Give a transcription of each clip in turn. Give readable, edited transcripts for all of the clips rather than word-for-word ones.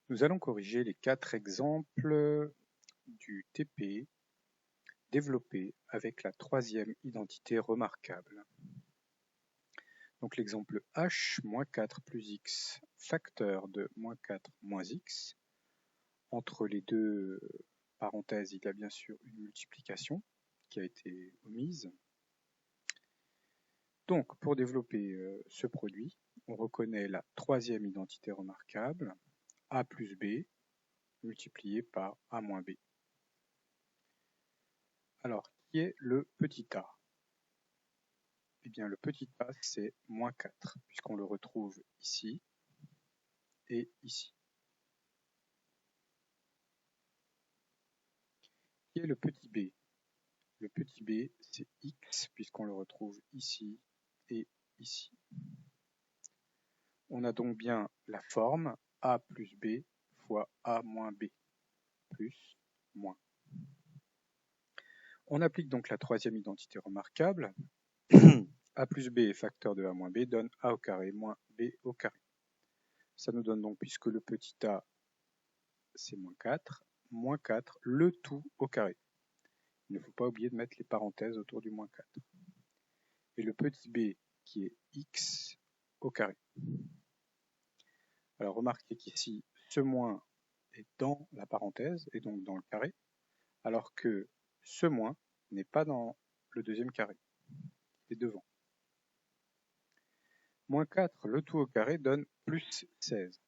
Nous allons corriger les 4 exemples du TP développés avec la troisième identité remarquable. Donc l'exemple h, moins 4 plus x, facteur de moins 4 moins x. Entre les deux parenthèses, il y a bien sûr une multiplication qui a été omise. Donc pour développer ce produit, on reconnaît la troisième identité remarquable, a plus b, multiplié par a moins b. Alors, qui est le petit a? Eh bien, le petit a, c'est moins 4, puisqu'on le retrouve ici et ici. Qui est le petit b? Le petit b, c'est x, puisqu'on le retrouve ici et ici. On a donc bien la forme a plus b fois a moins b, plus, moins. On applique donc la troisième identité remarquable. A plus b est facteur de a moins b donne a au carré moins b au carré. Ça nous donne donc, puisque le petit a, c'est moins 4, le tout au carré. Il ne faut pas oublier de mettre les parenthèses autour du moins 4. Et le petit b, qui est x au carré. Alors remarquez qu'ici, ce moins est dans la parenthèse, et donc dans le carré, alors que ce moins n'est pas dans le deuxième carré, il est devant. Moins 4, le tout au carré, donne plus 16,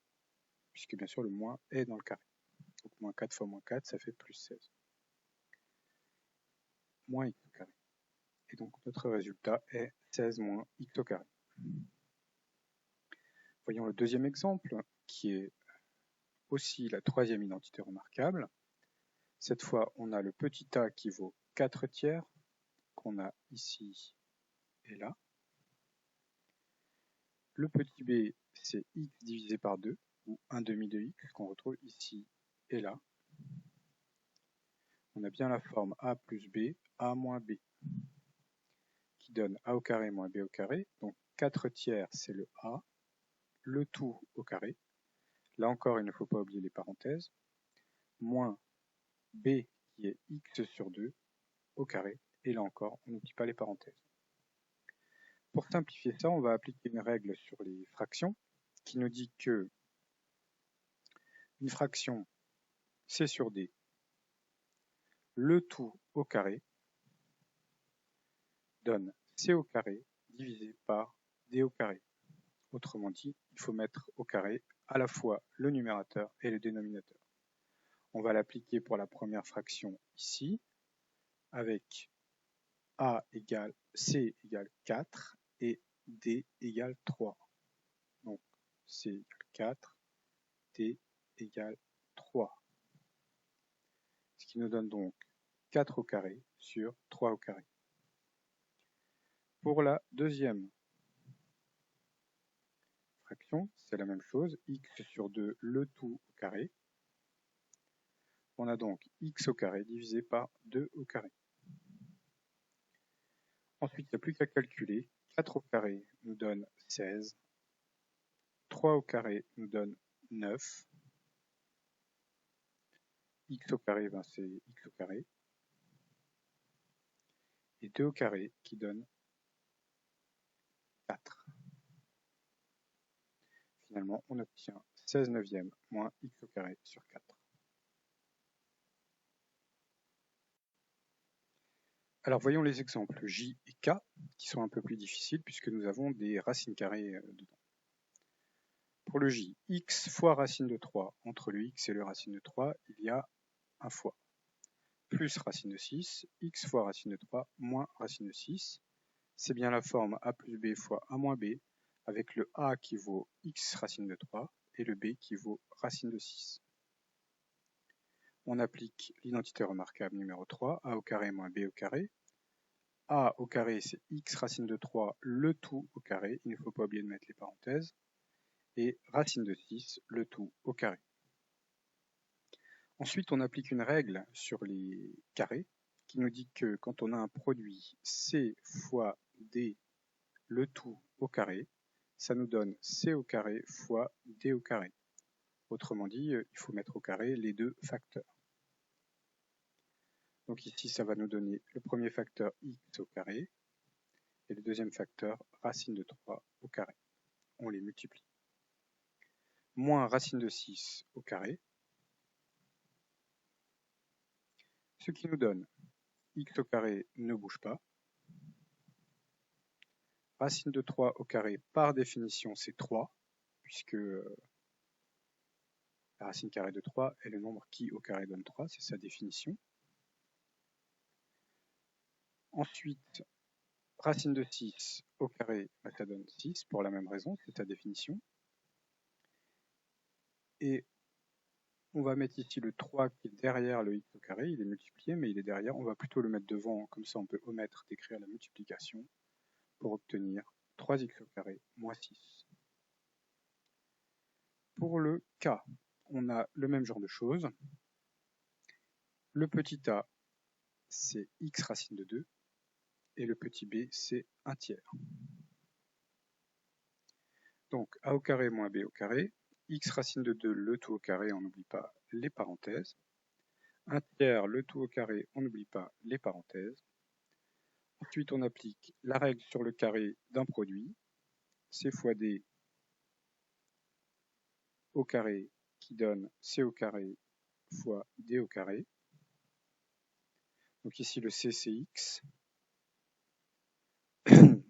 puisque bien sûr le moins est dans le carré. Donc moins 4 fois moins 4, ça fait plus 16. Moins x au carré. Et donc notre résultat est 16 moins x au carré. Voyons le deuxième exemple, qui est aussi la troisième identité remarquable. Cette fois, on a le petit a qui vaut 4 tiers, qu'on a ici et là. Le petit b, c'est x divisé par 2, ou 1 demi de x, qu'on retrouve ici et là. On a bien la forme a plus b, a moins b, qui donne a au carré moins b au carré. Donc 4 tiers, c'est le a, le tout au carré. Là encore, il ne faut pas oublier les parenthèses. Moins b, qui est x sur 2, au carré. Et là encore, on n'oublie pas les parenthèses. Pour simplifier ça, on va appliquer une règle sur les fractions qui nous dit que une fraction, c sur d, le tout au carré, donne c au carré divisé par d au carré. Autrement dit, il faut mettre au carré à la fois le numérateur et le dénominateur. On va l'appliquer pour la première fraction ici, avec a égale c égale 4 et d égale 3. Donc c égale 4, d égale 3. Ce qui nous donne donc 4 au carré sur 3 au carré. Pour la deuxième fraction, c'est la même chose, x sur 2, le tout au carré. On a donc x au carré divisé par 2 au carré. Ensuite, il n'y a plus qu'à calculer. 4 au carré nous donne 16. 3 au carré nous donne 9. X au carré, ben c'est x au carré. Et 2 au carré qui donne 4. Finalement, on obtient 16 neuvièmes moins x au carré sur 4. Alors voyons les exemples J et K, qui sont un peu plus difficiles puisque nous avons des racines carrées dedans. Pour le J, x fois racine de 3, entre le x et le racine de 3, il y a un fois. Plus racine de 6, x fois racine de 3, moins racine de 6. C'est bien la forme a plus b fois a moins b, avec le a qui vaut x racine de 3 et le b qui vaut racine de 6. On applique l'identité remarquable numéro 3, a au carré moins b au carré. A au carré, c'est x racine de 3, le tout au carré, il ne faut pas oublier de mettre les parenthèses, et racine de 6, le tout au carré. Ensuite, on applique une règle sur les carrés qui nous dit que quand on a un produit c fois d, le tout au carré, ça nous donne c au carré fois d au carré. Autrement dit, il faut mettre au carré les deux facteurs. Donc ici, ça va nous donner le premier facteur x au carré et le deuxième facteur racine de 3 au carré. On les multiplie. Moins racine de 6 au carré, ce qui nous donne x au carré ne bouge pas. Racine de 3 au carré, par définition, c'est 3, puisque la racine carrée de 3 est le nombre qui au carré donne 3, c'est sa définition. Ensuite, racine de 6 au carré, ça donne 6 pour la même raison, c'est sa définition. Et on va mettre ici le 3 qui est derrière le x au carré, il est multiplié, mais il est derrière. On va plutôt le mettre devant, comme ça on peut omettre d'écrire la multiplication pour obtenir 3x au carré moins 6. Pour le k, on a le même genre de choses. Le petit a, c'est x racine de 2, et le petit b, c'est 1 tiers. Donc a au carré moins b au carré, x racine de 2, le tout au carré, on n'oublie pas les parenthèses. 1 tiers, le tout au carré, on n'oublie pas les parenthèses. Ensuite, on applique la règle sur le carré d'un produit, c fois d au carré qui donne c au carré fois d au carré. Donc ici, le c, c'est x.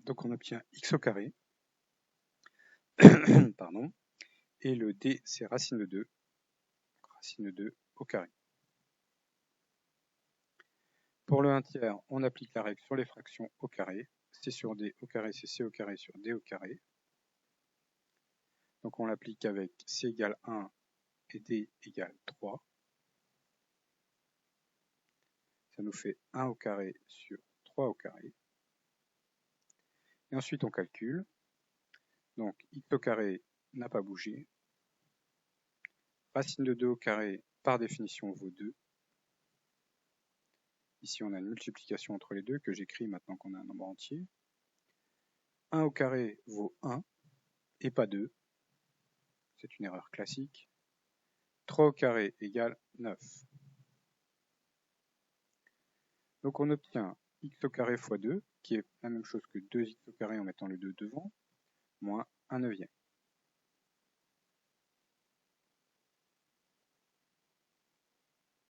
Donc on obtient x au carré. Pardon. Et le d, c'est racine de 2. Racine de 2 au carré. Pour le 1 tiers, on applique la règle sur les fractions au carré. C sur d au carré, c'est c au carré sur d au carré. Donc on l'applique avec c égale 1 et d égale 3. Ça nous fait 1 au carré sur 3 au carré. Et ensuite on calcule. Donc x au carré n'a pas bougé. Racine de 2 au carré, par définition, vaut 2. Ici on a une multiplication entre les deux que j'écris maintenant qu'on a un nombre entier. 1 au carré vaut 1 et pas 2. C'est une erreur classique. 3 au carré égale 9. Donc on obtient x au carré fois 2, qui est la même chose que 2x au carré en mettant le 2 devant, moins 1 neuvième.